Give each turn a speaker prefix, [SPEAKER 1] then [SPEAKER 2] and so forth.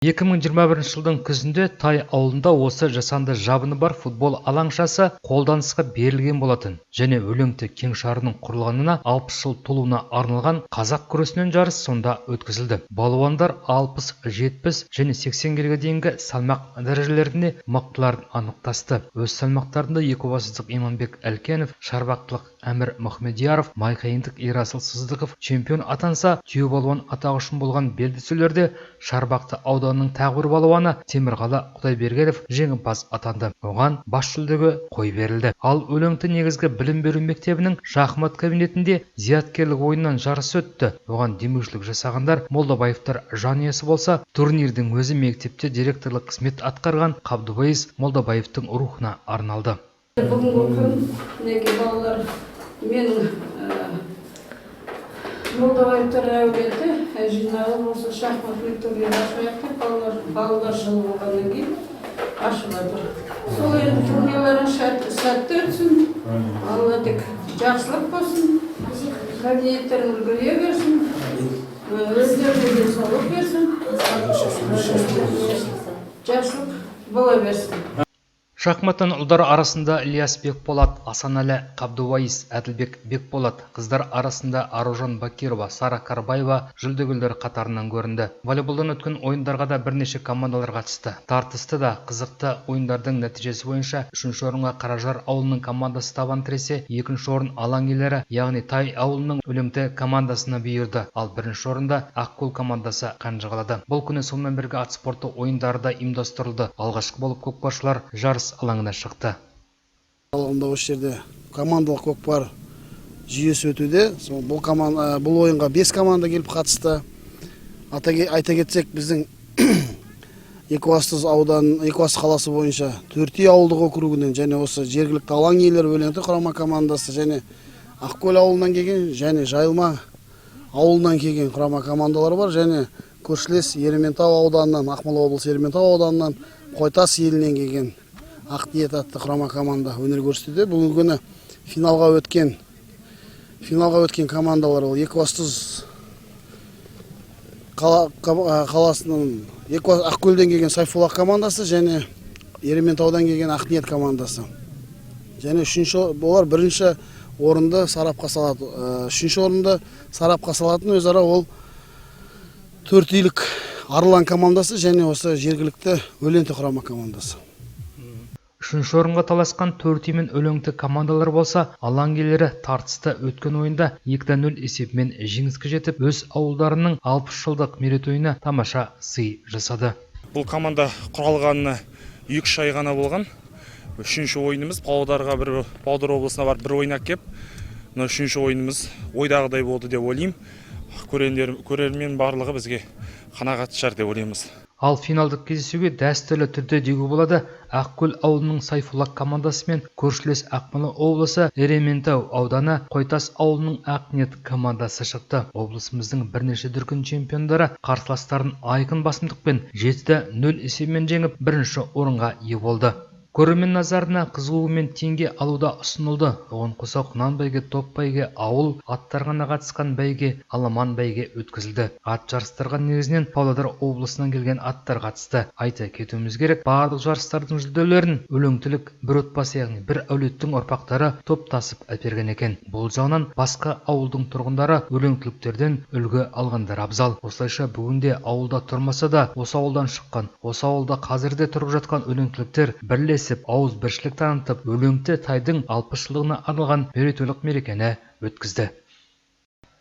[SPEAKER 1] 2021 жылдың күзінде Тай ауылында осы жасанды жабыны бар футбол алаңшасы қолданысқа берілген болатын. Және өлеңті кеңшарының құрылғанына 60 жыл толуына арналған қазақ күресінен жарыс сонда өткізілді. Балуандар 60, 70 және 80 келіге дейінгі салмақ дәрежелерінде мықтыларын анықтасты. Өз салмақтарында екібастұздық Иманбек Әлкенов, шарбақтылық Әмір Мұхамедияров, майқайыңдық Ерасыл Сыздықов чемпион атанса, түйе балуан атағы үшін болған белдесулерде Шарбақты ауданының тағы бір балуаны Темірғала Құдайбергенов жеңімпаз атанды. Оған бас жүлдеге қой берілді. Ал өлеңті негізгі білім беру мектебінің шахмат кабинетінде зияткерлік ойыннан жарыс өтті. Оған демеушілік жасағандар Молдабаевтар жанұясы болса, турнирдің өзі мектепте директорлық қызмет атқарған Қабдыбайыс Молдабаевтың рухына арналды.
[SPEAKER 2] Бүгінгі күн неге балалар менің Молдабаевтар әулеті жиналып осы шахмат мектебін ашайық деп балалар жылы болғаннан кейін ашып жатыр. Сол енді турнирлерің сәтті өтсін, Алла тек жақсылық болсын, кабинеттерің үлгере берсін, өздеріне денсаулық берсін, жақсылық бола берсін.
[SPEAKER 1] Шахматтан ұлдар арасында Ильяс Бекболат, Асанәлі Қабдыбайыс, Әділбек Бекболат, қыздар арасында Аружан Бакирова, Сара Карбаева жүлдегерлер қатарынан көрінді. Волейболдан өткен ойындарға да бірнеше командалар қатысты. Тартысты да қызықты ойындардың нәтижесі бойынша 3-ші орынға Қаражар ауылының командасы табан тіресе, 2-ші орын алаң иелері, яғни Тай ауылының өлімті командасына бұйырды. Ал 1-ші орында Ақкөл командасы қанжығалады. Бұл күні сонымен бірге ат спорты ойындары да ұйымдастырылды. Алғашқы болып көкпаршылар жарыс алаңына шықты.
[SPEAKER 3] Алғанда осы жерде командалық көкпар жүйесі өтуде. Бұл ойынға 5 команда келіп қатысты. Айта кетсек, біздің Екібастұз ауданы, Екібастұз қаласы бойынша 4 ауылдық округінен және осы жергілікті алаң иелері өлеңті құрама командасы және Ақкөл ауылынан келген және Жайылма ауылынан келген құрама командалар бар және көршілес Ерейментау ауданынан, Ақмола облысы Ерейментау ауданынан Қойтас елінен келген Ақтиет атты құрама команда өнер көрсетуде. Бүгінгі күні финалға өткен командалар ол Екібастұз қаласының Ақкөлден келген Сайфуллах командасы және Ерейментаудан келген Ақтиет командасы. Және олар бірінші орынды сарапқа салады. Үшінші орынды сарапқа салатын өзара ол Төртейлік Арлан командасы және осы жергілікті өлеңті құрама командасы.
[SPEAKER 1] 3-ші орынға таласқан 4 мен өлеңті командалар болса, алаң иелері тартысты өткен ойында 2-0 есебімен жеңіске жетіп, өз ауылдарының 60 жылдық мерейтойына тамаша сый жасады.
[SPEAKER 4] Бұл команда құралғанына 2 ай ғана болған. 3-ші ойынымыз Павлодар облысына барып бір ойнақ кеп, 3-ші ойынымыз ойдағыдай болды деп ойлаймын. Көрермен барлығы бізге қанағат шығар деп ойлаймыз.
[SPEAKER 1] Ал финалдық кездесуге дәстүрлі түрде деуге болады. Ақкөл ауылының Сайфуллах командасы мен көршілес Ақмола облысы Ерейментау ауданы Қойтас ауылының Ақниет командасы шықты. Облысымыздың бірнеше дүркін чемпиондары қарсыластарын айқын басымдықпен 7-0 есебімен жеңіп, 1-ші орынға ие болды. Көрермен назарына қызғуы мен теңге алуда ұсынылды. Оған қоса құнан бәйге, топ бәйге, ауыл аттарғана қатысқан бәйге, аламан бәйге өткізілді. Ат жарыстарға негізінен Павлодар облысынан келген аттар қатысты. Айта кетуіміз керек, барлық жарыстардың жүлделерін өлеңтілік бір отбасы, яғни бір әулеттің ұрпақтары топтасып әперген екен. Бұл жағынан басқа ауылдың тұрғындары өлеңтіліктерден үлгі алғандар абзал. Осылайша бүгінде ауылда тұрмаса да, осы ауылдан шыққан, осы ауылда қазірде тұрып жатқан өлеңтіліктер бірлесіп ауыз біршілік танытып, өлеңті Тайдың 60 жылдығына арналған мерейтойлық мерекені өткізді.